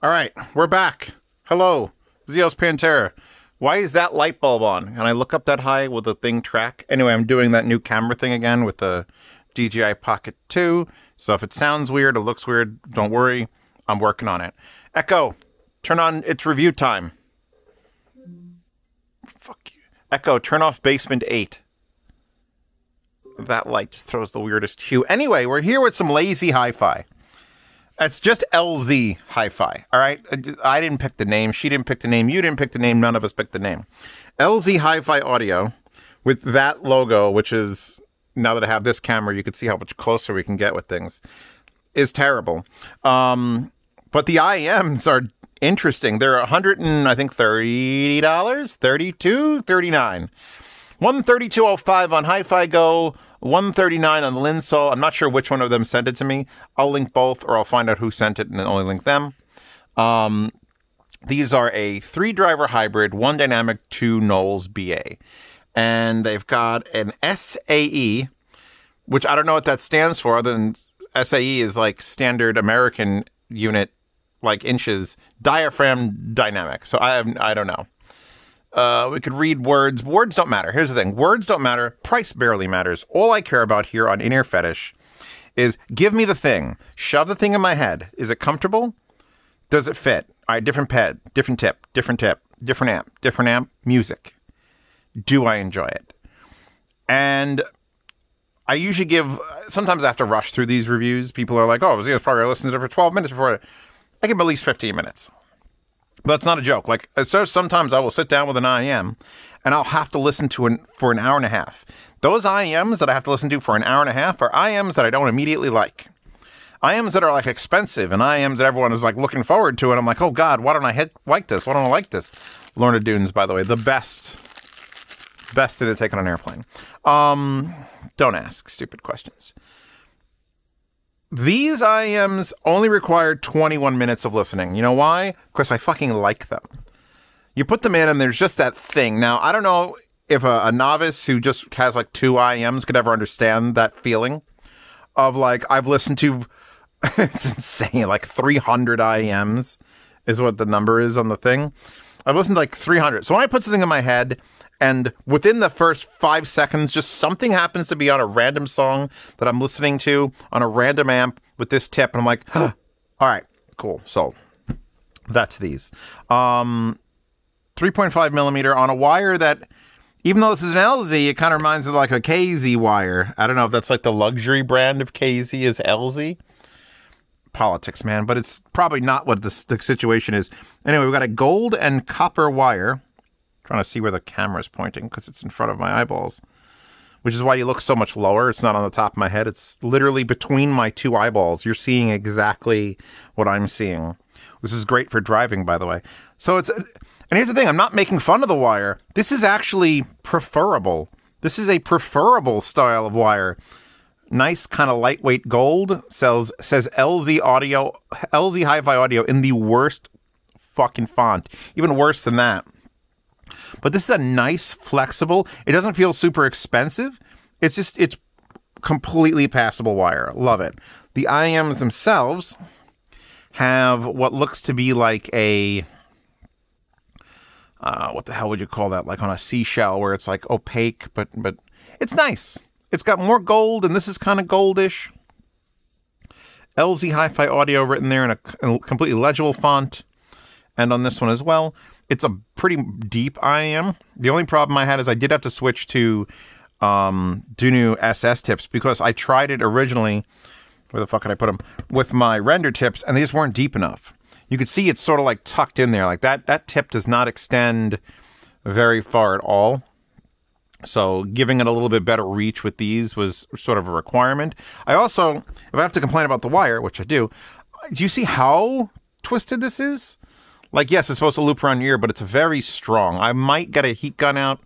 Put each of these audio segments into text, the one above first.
All right, we're back. Hello, Zeos Pantera. Why is that light bulb on? And I look up that high with the thing track. Anyway, I'm doing that new camera thing again with the DJI Pocket 2. So if it sounds weird, it looks weird, don't worry. I'm working on it. Echo, turn on its review time. Fuck you. Echo, turn off Basement 8. That light just throws the weirdest hue. Anyway, we're here with some lazy hi-fi. It's just LZ hi-fi, all right? I didn't pick the name. She didn't pick the name. You didn't pick the name. None of us picked the name. LZ hi-fi audio with that logo, which is, now that I have this camera, you can see how much closer we can get with things, is terrible. But the IEMs are interesting. They're $130, $32, $39. $132.05 on HiFi Go, $139 on Linsol. I'm not sure which one of them sent it to me. I'll link both, or I'll find out who sent it and then only link them. These are a 3-driver hybrid, 1 dynamic, 2 Knowles BA. And they've got an SAE, which I don't know what that stands for, other than SAE is like standard American unit, like inches, diaphragm dynamic. So I don't know. We could read words. Words don't matter. Here's the thing. Words don't matter. Price barely matters. All I care about here on In-Ear Fetish is give me the thing. Shove the thing in my head. Is it comfortable? Does it fit? All right, different ped, different tip, different amp, music. Do I enjoy it? And I usually sometimes I have to rush through these reviews. People are like, oh, Zio's probably listened to it for 12 minutes before. I give them at least 15 minutes. That's not a joke. Like, so sometimes I will sit down with an IEM and I'll have to listen to for an hour and a half. Those IEMs that I have to listen to for an hour and a half are IEMs that I don't immediately like. IEMs that are like expensive and IEMs that everyone is like looking forward to. And I'm like, oh God, why don't I like this? Why don't I like this? Lorna Doones, by the way, the best thing to take on an airplane. Don't ask stupid questions. These IEMs only require 21 minutes of listening. You know why? Because I fucking like them. You put them in and there's just that thing. Now, I don't know if a novice who just has like 2 IEMs could ever understand that feeling of like, I've listened to, it's insane, like 300 IEMs is what the number is on the thing. I've listened to like 300. So when I put something in my head, and within the first 5 seconds, just something happens to be on a random song that I'm listening to on a random amp with this tip. And I'm like, huh, all right, cool. So that's these. 3.5 millimeter on a wire that, even though this is an LZ, it kind of reminds me of like a KZ wire. I don't know if that's like the luxury brand of KZ is LZ. Politics, man. But it's probably not what the situation is. Anyway, we've got a gold and copper wire. Trying to see where the camera's pointing because it's in front of my eyeballs, which is why you look so much lower. It's not on the top of my head. It's literally between my 2 eyeballs. You're seeing exactly what I'm seeing. This is great for driving, by the way. So and here's the thing. I'm not making fun of the wire. This is actually preferable. This is a preferable style of wire. Nice kind of lightweight gold. Says LZ audio, LZ hi-fi audio in the worst fucking font. Even worse than that. But this is a nice, flexible, it doesn't feel super expensive. It's completely passable wire. Love it. The IEMs themselves have what looks to be like a, what the hell would you call that? Like on a seashell where it's like opaque, but it's nice. It's got more gold and this is kind of goldish. LZ Hi-Fi audio written there in a completely legible font. And on this one as well. It's a pretty deep IEM. The only problem I had is I did have to switch to Dunu SS tips because I tried it originally, where the fuck could I put them, with my render tips, and they just weren't deep enough. You could see it's sort of like tucked in there. Like that tip does not extend very far at all. So giving it a little bit better reach with these was sort of a requirement. I also, if I have to complain about the wire, which I do you see how twisted this is? Like, yes, it's supposed to loop around your ear, but it's very strong. I might get a heat gun out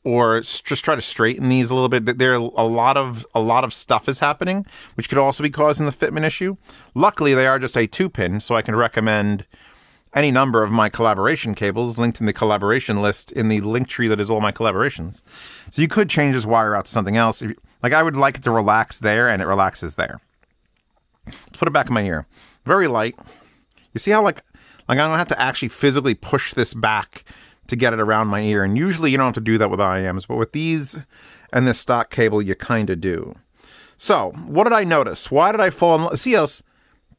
or just try to straighten these a little bit. There are a lot of stuff is happening, which could also be causing the fitment issue. Luckily, they are just a 2-pin, so I can recommend any number of my collaboration cables linked in the collaboration list in the link tree that is all my collaborations. So you could change this wire out to something else. Like, I would like it to relax there, and it relaxes there. Let's put it back in my ear. Very light. You see how, like Like, I'm going to have to actually physically push this back to get it around my ear. And usually you don't have to do that with IEMs, but with these and this stock cable, you kind of do. So, what did I notice? Why did I fall in love? Zeos,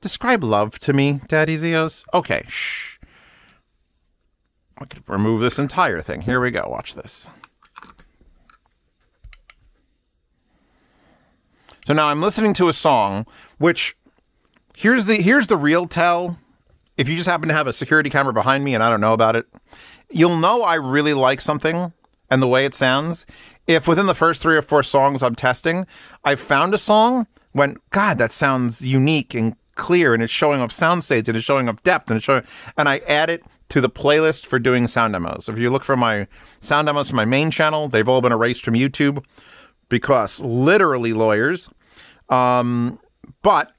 describe love to me, Daddy Zeos. Okay, shh. I could remove this entire thing. Here we go. Watch this. So now I'm listening to a song, which here's the real tell. If you just happen to have a security camera behind me and I don't know about it, you'll know I really like something and the way it sounds if within the first 3 or 4 songs I'm testing, I've found a song when, God, that sounds unique and clear, and it's showing up soundstage, and it's showing up depth, and I add it to the playlist for doing sound demos. If you look for my sound demos from my main channel, they've all been erased from YouTube because literally lawyers. But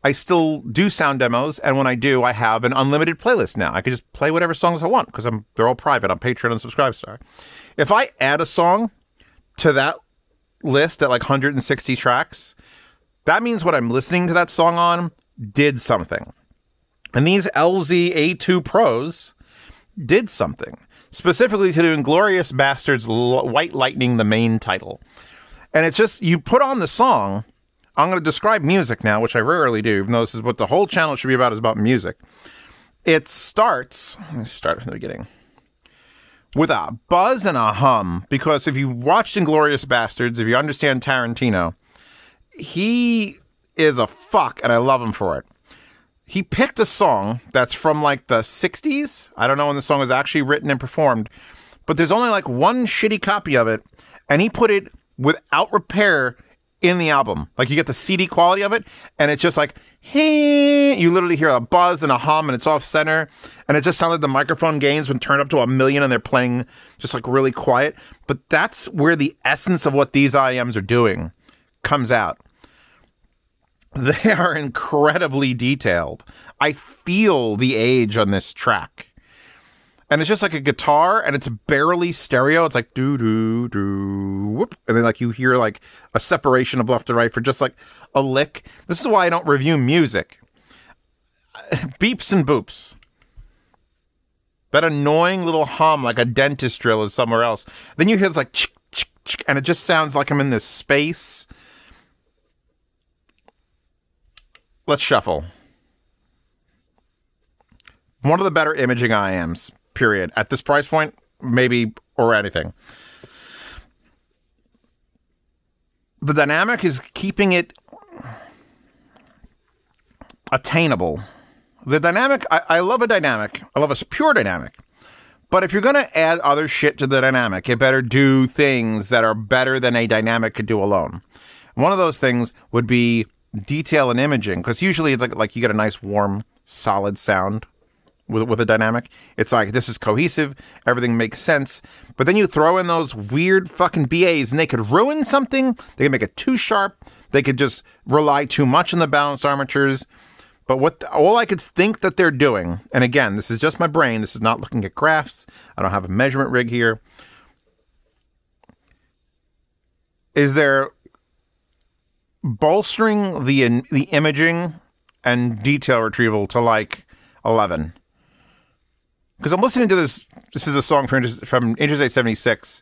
I still do sound demos, and when I do, I have an unlimited playlist now. I can just play whatever songs I want because they're all private on Patreon and Subscribestar. If I add a song to that list at like 160 tracks, that means what I'm listening to that song on did something. And these LZ A2 Pros did something, specifically to do Inglourious Bastards White Lightning, the main title. And it's just, you put on the song. I'm going to describe music now, which I rarely do, even though this is what the whole channel should be about, is about music. It starts, let me start from the beginning, with a buzz and a hum, because if you watched Inglourious Bastards, if you understand Tarantino, he is a fuck, and I love him for it. He picked a song that's from like the 60s. I don't know when the song was actually written and performed, but there's only like one shitty copy of it, and he put it without repair in the album. Like, you get the CD quality of it, and it's just like, hey, you literally hear a buzz and a hum, and it's off center, and it just sounds like the microphone gains when turned up to 1,000,000 and they're playing just like really quiet. But that's where the essence of what these IEMs are doing comes out. They are incredibly detailed. I feel the age on this track. And it's just like a guitar, and it's barely stereo. It's like doo-doo-doo, whoop. And then like you hear like a separation of left to right for just like a lick. This is why I don't review music. Beeps and boops. That annoying little hum like a dentist drill is somewhere else. Then you hear this like chick, chick, chick, and it just sounds like I'm in this space. Let's shuffle. One of the better imaging IEMs. Period. At this price point, maybe, or anything. The dynamic is keeping it attainable. The dynamic, I love a dynamic. I love a pure dynamic. But if you're going to add other shit to the dynamic, it better do things that are better than a dynamic could do alone. One of those things would be detail and imaging, because usually it's like you get a nice, warm, solid sound with a dynamic. It's like, this is cohesive, everything makes sense, but then you throw in those weird fucking BAs and they could ruin something. They could make it too sharp. They could just rely too much on the balanced armatures. But all I could think that they're doing, and again, this is just my brain, this is not looking at graphs, I don't have a measurement rig here, is they're bolstering the imaging and detail retrieval to like 11. Because I'm listening to this is a song from Interstate 76,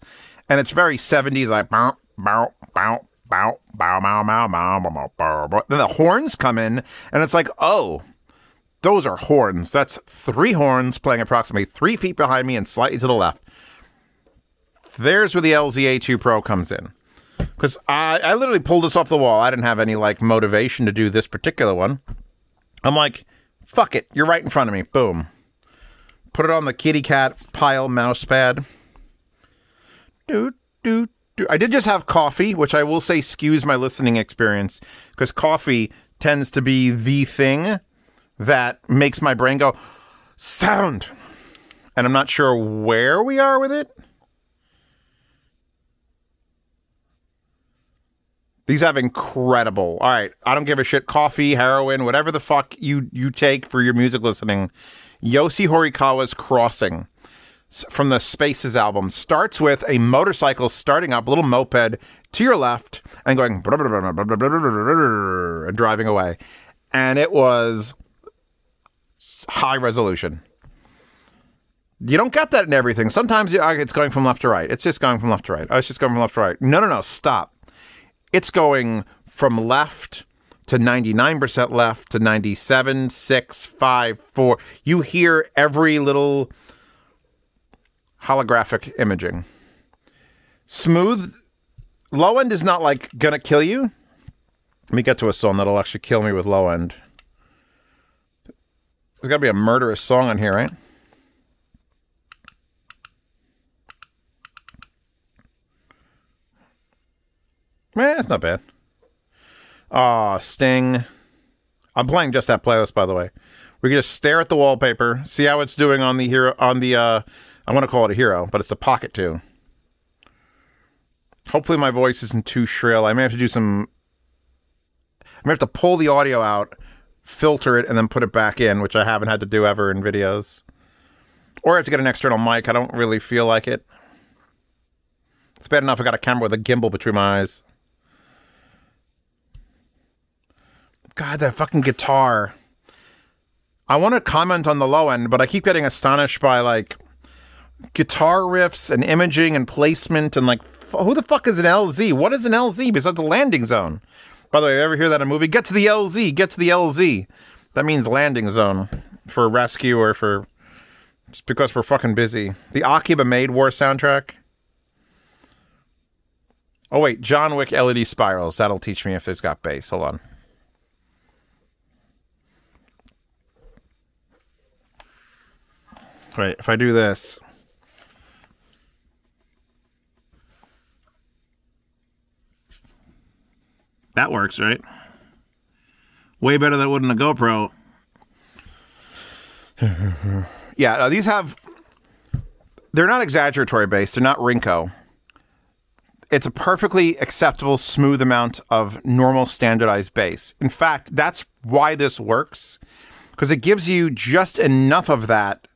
and it's very 70s, like bow, bow, bow, bow, bow, bow, bow, bow, bow, bow, bow. Then the horns come in, and it's like, oh, those are horns. That's 3 horns playing approximately 3 feet behind me and slightly to the left. There's where the LZA2 Pro comes in. Because I literally pulled this off the wall. I didn't have any like motivation to do this particular one. I'm like, fuck it. You're right in front of me. Boom. Put it on the kitty cat pile mouse pad. I did just have coffee, which I will say skews my listening experience, because coffee tends to be the thing that makes my brain go, sound. And I'm not sure where we are with it. These have incredible. All right, I don't give a shit. Coffee, heroin, whatever the fuck you take for your music listening. Yoshi Horikawa's Crossing from the Spaces album starts with a motorcycle starting up, a little moped to your left and going and driving away. And it was high resolution. You don't get that in everything. Sometimes it's going from left to right. It's just going from left to right. Oh, it's just going from left to right. No, stop. It's going from left to 99% left to 97, 6, 5, 4. You hear every little holographic imaging. Smooth. Low end is not like gonna kill you. Let me get to a song that'll actually kill me with low end. There's gotta be a murderous song on here, right? That's not bad. Aw, Sting. I'm playing just that playlist, by the way. We can just stare at the wallpaper, see how it's doing on the hero, I want to call it a hero, but it's a pocket too. Hopefully my voice isn't too shrill. I may have to pull the audio out, filter it, and then put it back in, which I haven't had to do ever in videos. Or I have to get an external mic. I don't really feel like it. It's bad enough I got a camera with a gimbal between my eyes. God, that fucking guitar. I want to comment on the low end, but I keep getting astonished by, like, guitar riffs and imaging and placement and, like, who the fuck is an LZ? What is an LZ besides a landing zone? By the way, you ever hear that in a movie? Get to the LZ, get to the LZ. That means landing zone for rescue or for... just because we're fucking busy. The Akiba Maid War soundtrack. Oh, wait. John Wick LED spirals. That'll teach me if it's got bass. Hold on. Right, if I do this. That works, right? Way better than it would in a GoPro. Yeah, these have... they're not exaggeratory bass. They're not Rinko. It's a perfectly acceptable, smooth amount of normal standardized bass. In fact, that's why this works. Because it gives you just enough of that.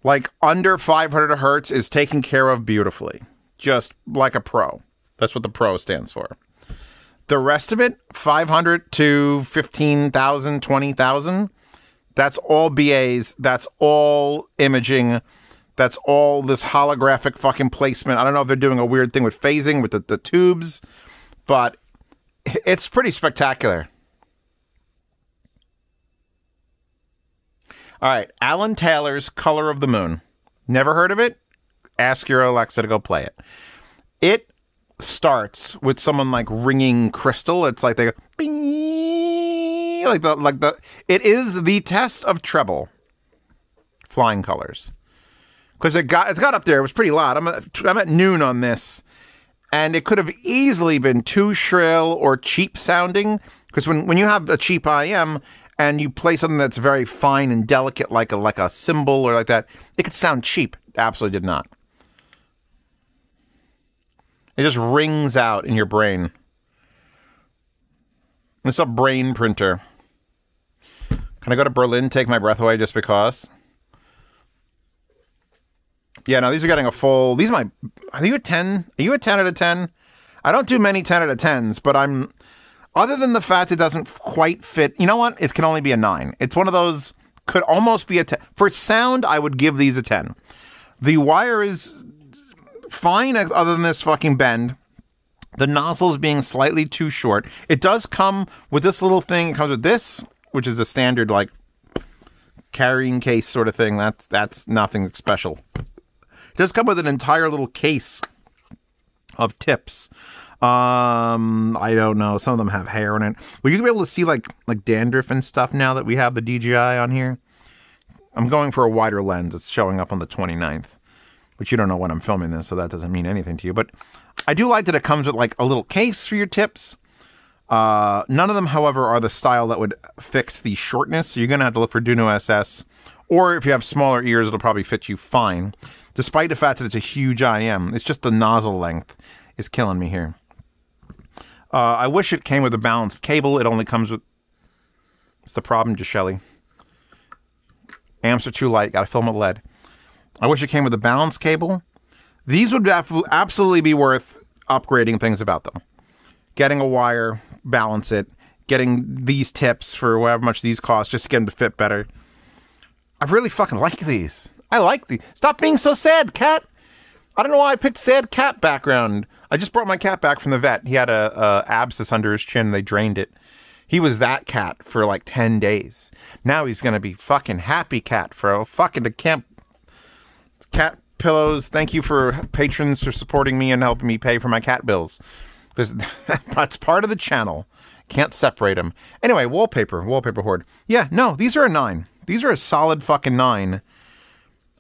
Like, under 500 hertz is taken care of beautifully. Just like a pro. That's what the pro stands for. The rest of it, 500 to 15,000, 20,000, that's all BAs. That's all imaging. That's all this holographic fucking placement. I don't know if they're doing a weird thing with phasing with the tubes, but it's pretty spectacular. All right, Alan Taylor's Color of the Moon. Never heard of it? Ask your Alexa to go play it. It starts with someone like ringing crystal. It's like they go bing, like the. It is the test of treble. Flying colors, because it's got up there. It was pretty loud. I'm at noon on this, and it could have easily been too shrill or cheap sounding. Because when you have a cheap IEM. And you play something that's very fine and delicate, like a cymbal or like that, it could sound cheap. Absolutely did not. It just rings out in your brain. It's a brain printer. Can I go to Berlin, take my breath away just because? Yeah, no, these are getting a full... These are you a 10? Are you a 10 out of 10? I don't do many 10 out of 10s, but I'm... Other than the fact it doesn't quite fit, you know what? It can only be a 9. It's one of those, could almost be a 10. For sound, I would give these a 10. The wire is fine other than this fucking bend. The nozzles being slightly too short. It does come with this little thing. It comes with this, which is the standard, like, carrying case sort of thing. That's nothing special. It does come with an entire little case of tips. I don't know. Some of them have hair in it. Will you be able to see like dandruff and stuff now that we have the DJI on here? I'm going for a wider lens. It's showing up on the 29th, which you don't know when I'm filming this, so that doesn't mean anything to you. But I do like that it comes with like a little case for your tips. None of them, however, are the style that would fix the shortness. So you're going to have to look for Duno SS, or if you have smaller ears, it'll probably fit you fine. Despite the fact that it's a huge IM, it's just the nozzle length is killing me here. I wish it came with a balanced cable. It only comes with... It's the problem, Gishelli. Amps are too light. Got to fill them with lead. I wish it came with a balanced cable. These would absolutely be worth upgrading things about them. Getting a wire, balance it. Getting these tips for however much these cost just to get them to fit better. I really fucking like these. I like these. Stop being so sad, cat. I don't know why I picked sad cat background. I just brought my cat back from the vet. He had a abscess under his chin. They drained it. He was that cat for like 10 days. Now he's going to be fucking happy cat for a fucking camp. Cat pillows. Thank you for patrons for supporting me and helping me pay for my cat bills. That's part of the channel. Can't separate them. Anyway, wallpaper hoard. Yeah, no, these are a 9. These are a solid fucking 9.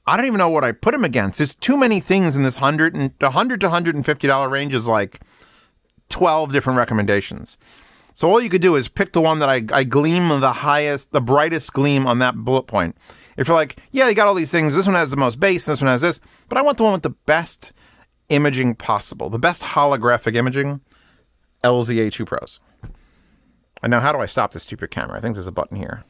I don't even know what I put them against. There's too many things in this $100 to $150 range is like 12 different recommendations. So all you could do is pick the one that I gleam the brightest gleam on that bullet point. If you're like, yeah, you got all these things. This one has the most base. This one has this. But I want the one with the best imaging possible. The best holographic imaging. LZA2 Pros. And now how do I stop this stupid camera? I think there's a button here.